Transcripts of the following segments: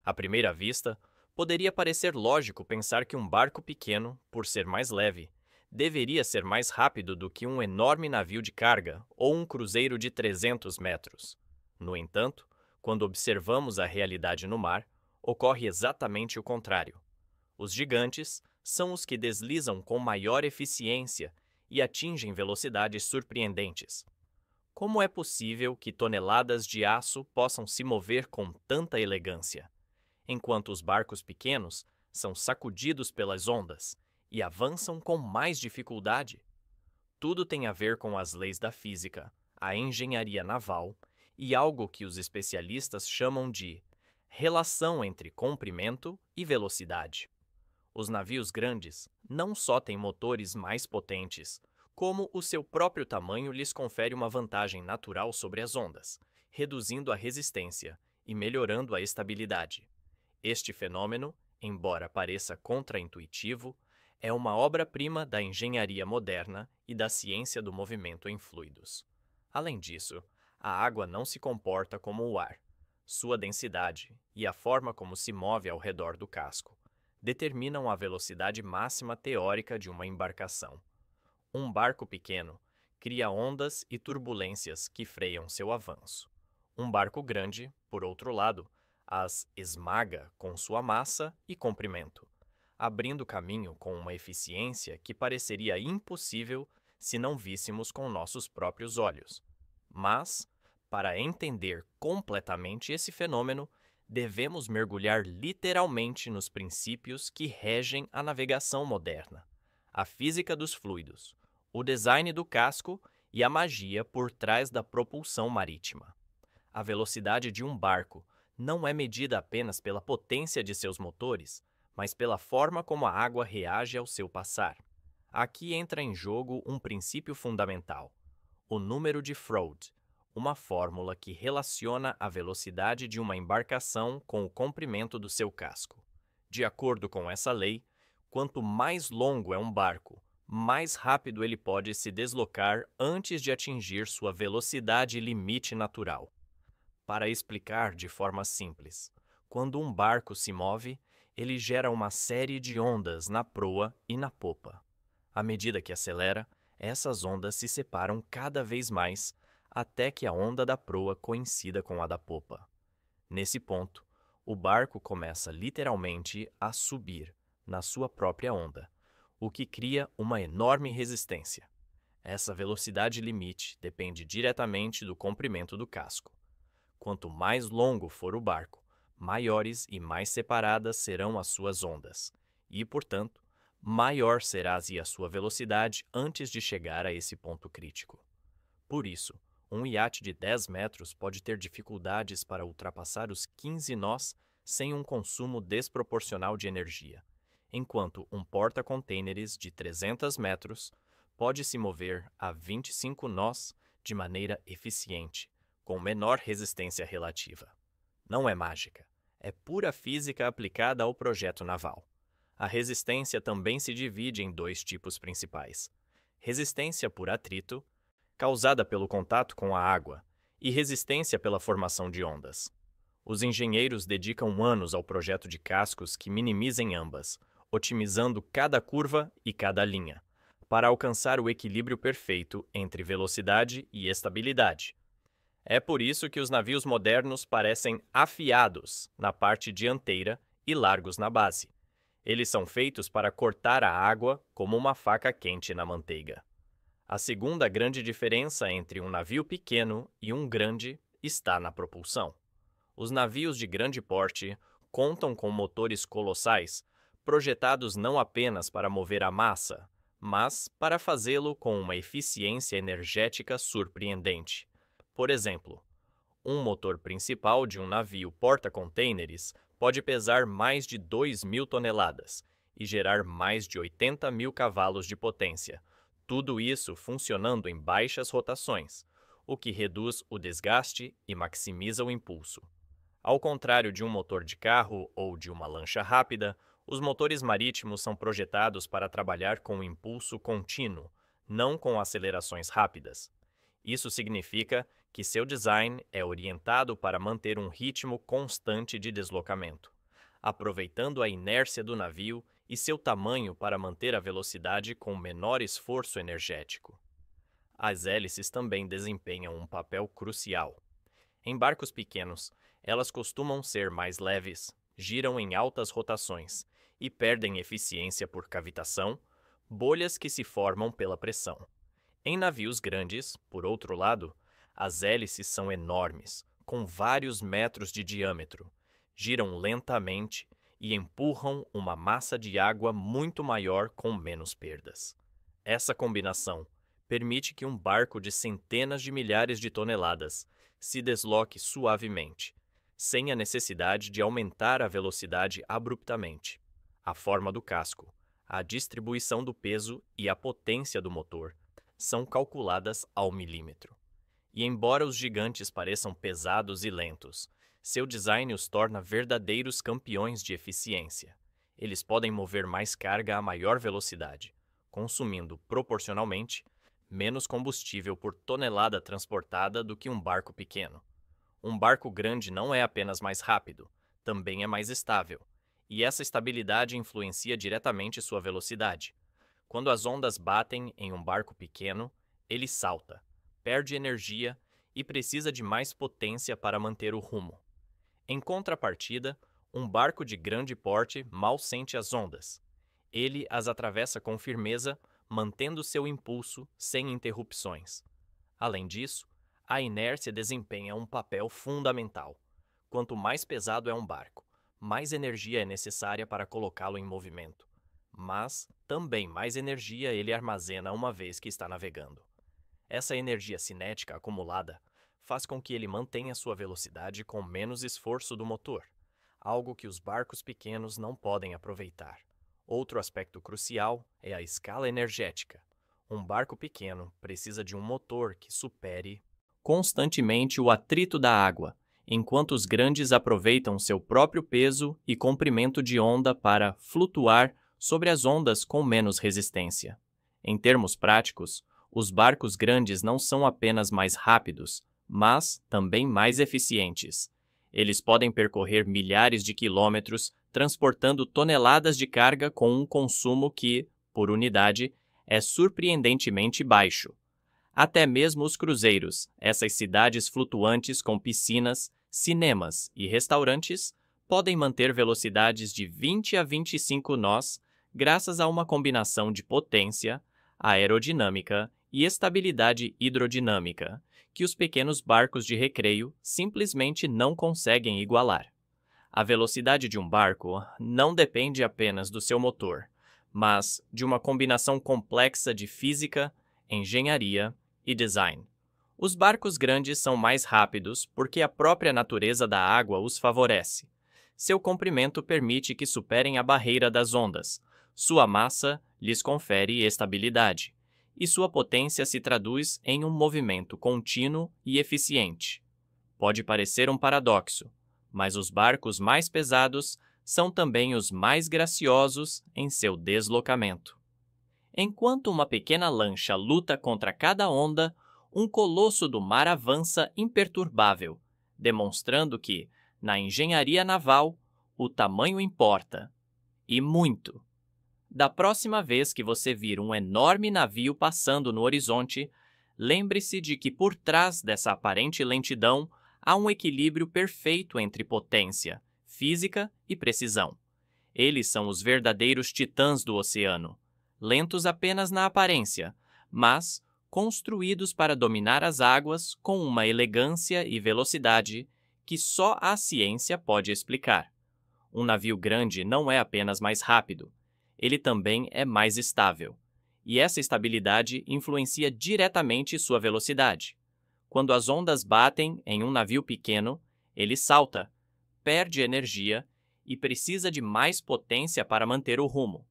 À primeira vista, poderia parecer lógico pensar que um barco pequeno, por ser mais leve, deveria ser mais rápido do que um enorme navio de carga ou um cruzeiro de 300 metros. No entanto, quando observamos a realidade no mar, ocorre exatamente o contrário. Os gigantes são os que deslizam com maior eficiência e atingem velocidades surpreendentes. Como é possível que toneladas de aço possam se mover com tanta elegância, enquanto os barcos pequenos são sacudidos pelas ondas e avançam com mais dificuldade? Tudo tem a ver com as leis da física, a engenharia naval e algo que os especialistas chamam de relação entre comprimento e velocidade. Os navios grandes não só têm motores mais potentes, como o seu próprio tamanho lhes confere uma vantagem natural sobre as ondas, reduzindo a resistência e melhorando a estabilidade. Este fenômeno, embora pareça contraintuitivo, é uma obra-prima da engenharia moderna e da ciência do movimento em fluidos. Além disso, a água não se comporta como o ar. Sua densidade e a forma como se move ao redor do casco determinam a velocidade máxima teórica de uma embarcação. Um barco pequeno cria ondas e turbulências que freiam seu avanço. Um barco grande, por outro lado, as esmaga com sua massa e comprimento, abrindo caminho com uma eficiência que pareceria impossível se não víssemos com nossos próprios olhos. Mas, para entender completamente esse fenômeno, devemos mergulhar literalmente nos princípios que regem a navegação moderna, a física dos fluidos, o design do casco e a magia por trás da propulsão marítima. A velocidade de um barco não é medida apenas pela potência de seus motores, mas pela forma como a água reage ao seu passar. Aqui entra em jogo um princípio fundamental: o número de Froude, uma fórmula que relaciona a velocidade de uma embarcação com o comprimento do seu casco. De acordo com essa lei, quanto mais longo é um barco, mais rápido ele pode se deslocar antes de atingir sua velocidade limite natural. Para explicar de forma simples, quando um barco se move, ele gera uma série de ondas na proa e na popa. À medida que acelera, essas ondas se separam cada vez mais até que a onda da proa coincida com a da popa. Nesse ponto, o barco começa literalmente a subir na sua própria onda, o que cria uma enorme resistência. Essa velocidade limite depende diretamente do comprimento do casco. Quanto mais longo for o barco, maiores e mais separadas serão as suas ondas, e, portanto, maior será a sua velocidade antes de chegar a esse ponto crítico. Por isso, um iate de 10 metros pode ter dificuldades para ultrapassar os 15 nós sem um consumo desproporcional de energia, enquanto um porta-contêineres de 300 metros pode se mover a 25 nós de maneira eficiente, com menor resistência relativa. Não é mágica, é pura física aplicada ao projeto naval. A resistência também se divide em dois tipos principais: resistência por atrito, causada pelo contato com a água, e resistência pela formação de ondas. Os engenheiros dedicam anos ao projeto de cascos que minimizem ambas, otimizando cada curva e cada linha, para alcançar o equilíbrio perfeito entre velocidade e estabilidade. É por isso que os navios modernos parecem afiados na parte dianteira e largos na base. Eles são feitos para cortar a água como uma faca quente na manteiga. A segunda grande diferença entre um navio pequeno e um grande está na propulsão. Os navios de grande porte contam com motores colossais, projetados não apenas para mover a massa, mas para fazê-lo com uma eficiência energética surpreendente. Por exemplo, um motor principal de um navio porta-contêineres pode pesar mais de 2.000 toneladas e gerar mais de 80.000 cavalos de potência, tudo isso funcionando em baixas rotações, o que reduz o desgaste e maximiza o impulso. Ao contrário de um motor de carro ou de uma lancha rápida, os motores marítimos são projetados para trabalhar com impulso contínuo, não com acelerações rápidas. Isso significa que seu design é orientado para manter um ritmo constante de deslocamento. aproveitando a inércia do navio e seu tamanho para manter a velocidade com menor esforço energético. As hélices também desempenham um papel crucial. Em barcos pequenos, elas costumam ser mais leves, giram em altas rotações e perdem eficiência por cavitação, bolhas que se formam pela pressão. Em navios grandes, por outro lado, as hélices são enormes, com vários metros de diâmetro, giram lentamente e empurram uma massa de água muito maior com menos perdas. Essa combinação permite que um barco de centenas de milhares de toneladas se desloque suavemente, sem a necessidade de aumentar a velocidade abruptamente. A forma do casco, a distribuição do peso e a potência do motor são calculadas ao milímetro. E embora os gigantes pareçam pesados e lentos, seu design os torna verdadeiros campeões de eficiência. Eles podem mover mais carga a maior velocidade, consumindo proporcionalmente menos combustível por tonelada transportada do que um barco pequeno. Um barco grande não é apenas mais rápido, também é mais estável, e essa estabilidade influencia diretamente sua velocidade. Quando as ondas batem em um barco pequeno, ele salta, perde energia e precisa de mais potência para manter o rumo. Em contrapartida, um barco de grande porte mal sente as ondas. Ele as atravessa com firmeza, mantendo seu impulso sem interrupções. Além disso, a inércia desempenha um papel fundamental. Quanto mais pesado é um barco, mais energia é necessária para colocá-lo em movimento. Mas também mais energia ele armazena uma vez que está navegando. Essa energia cinética acumulada faz com que ele mantenha sua velocidade com menos esforço do motor, algo que os barcos pequenos não podem aproveitar. Outro aspecto crucial é a escala energética. Um barco pequeno precisa de um motor que supere constantemente o atrito da água, enquanto os grandes aproveitam seu próprio peso e comprimento de onda para flutuar sobre as ondas com menos resistência. Em termos práticos, os barcos grandes não são apenas mais rápidos, mas também mais eficientes. Eles podem percorrer milhares de quilômetros transportando toneladas de carga com um consumo que, por unidade, é surpreendentemente baixo. Até mesmo os cruzeiros, essas cidades flutuantes com piscinas, cinemas e restaurantes, podem manter velocidades de 20 a 25 nós graças a uma combinação de potência, aerodinâmica e estabilidade hidrodinâmica, que os pequenos barcos de recreio simplesmente não conseguem igualar. A velocidade de um barco não depende apenas do seu motor, mas de uma combinação complexa de física, engenharia e design. Os barcos grandes são mais rápidos porque a própria natureza da água os favorece. Seu comprimento permite que superem a barreira das ondas. Sua massa lhes confere estabilidade, e sua potência se traduz em um movimento contínuo e eficiente. Pode parecer um paradoxo, mas os barcos mais pesados são também os mais graciosos em seu deslocamento. Enquanto uma pequena lancha luta contra cada onda, um colosso do mar avança imperturbável, demonstrando que, na engenharia naval, o tamanho importa, e muito. Da próxima vez que você vir um enorme navio passando no horizonte, lembre-se de que por trás dessa aparente lentidão há um equilíbrio perfeito entre potência, física e precisão. Eles são os verdadeiros titãs do oceano, lentos apenas na aparência, mas construídos para dominar as águas com uma elegância e velocidade que só a ciência pode explicar. Um navio grande não é apenas mais rápido, ele também é mais estável, e essa estabilidade influencia diretamente sua velocidade. Quando as ondas batem em um navio pequeno, ele salta, perde energia e precisa de mais potência para manter o rumo.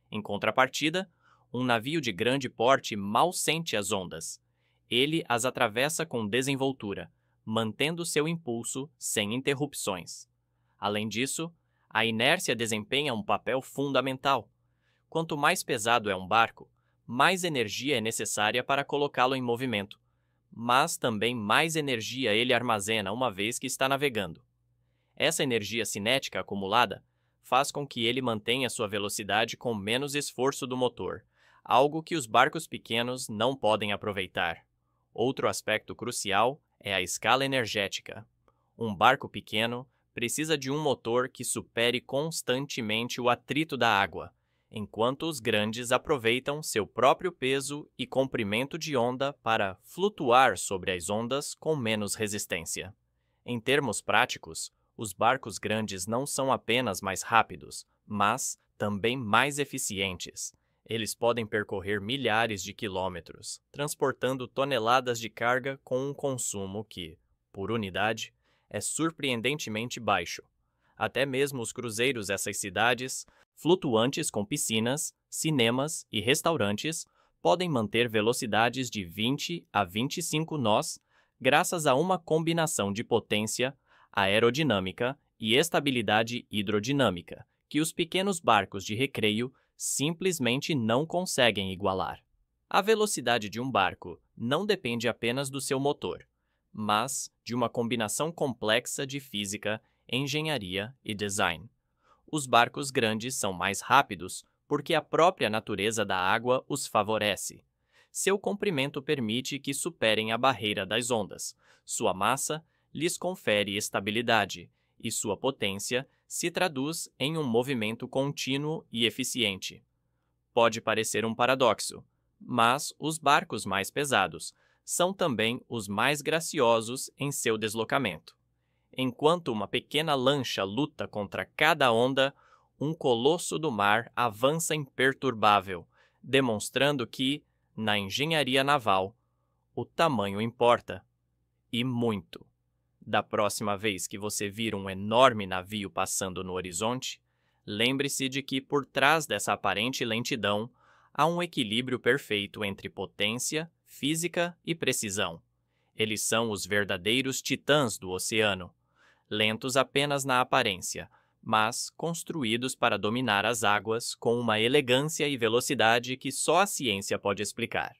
Em contrapartida, um navio de grande porte mal sente as ondas. Ele as atravessa com desenvoltura, mantendo seu impulso sem interrupções. Além disso, a inércia desempenha um papel fundamental. Quanto mais pesado é um barco, mais energia é necessária para colocá-lo em movimento, mas também mais energia ele armazena uma vez que está navegando. Essa energia cinética acumulada faz com que ele mantenha sua velocidade com menos esforço do motor, algo que os barcos pequenos não podem aproveitar. Outro aspecto crucial é a escala energética. Um barco pequeno precisa de um motor que supere constantemente o atrito da água, enquanto os grandes aproveitam seu próprio peso e comprimento de onda para flutuar sobre as ondas com menos resistência. Em termos práticos, os barcos grandes não são apenas mais rápidos, mas também mais eficientes. Eles podem percorrer milhares de quilômetros, transportando toneladas de carga com um consumo que, por unidade, é surpreendentemente baixo. Até mesmo os cruzeiros dessas cidades, flutuantes com piscinas, cinemas e restaurantes, podem manter velocidades de 20 a 25 nós, graças a uma combinação de potência, aerodinâmica e estabilidade hidrodinâmica, que os pequenos barcos de recreio simplesmente não conseguem igualar. A velocidade de um barco não depende apenas do seu motor, mas de uma combinação complexa de física, engenharia e design. Os barcos grandes são mais rápidos porque a própria natureza da água os favorece. Seu comprimento permite que superem a barreira das ondas. Sua massa lhes confere estabilidade e sua potência se traduz em um movimento contínuo e eficiente. Pode parecer um paradoxo, mas os barcos mais pesados são também os mais graciosos em seu deslocamento. Enquanto uma pequena lancha luta contra cada onda, um colosso do mar avança imperturbável, demonstrando que, na engenharia naval, o tamanho importa, e muito. Da próxima vez que você vir um enorme navio passando no horizonte, lembre-se de que por trás dessa aparente lentidão há um equilíbrio perfeito entre potência, física e precisão. Eles são os verdadeiros titãs do oceano, lentos apenas na aparência, mas construídos para dominar as águas com uma elegância e velocidade que só a ciência pode explicar.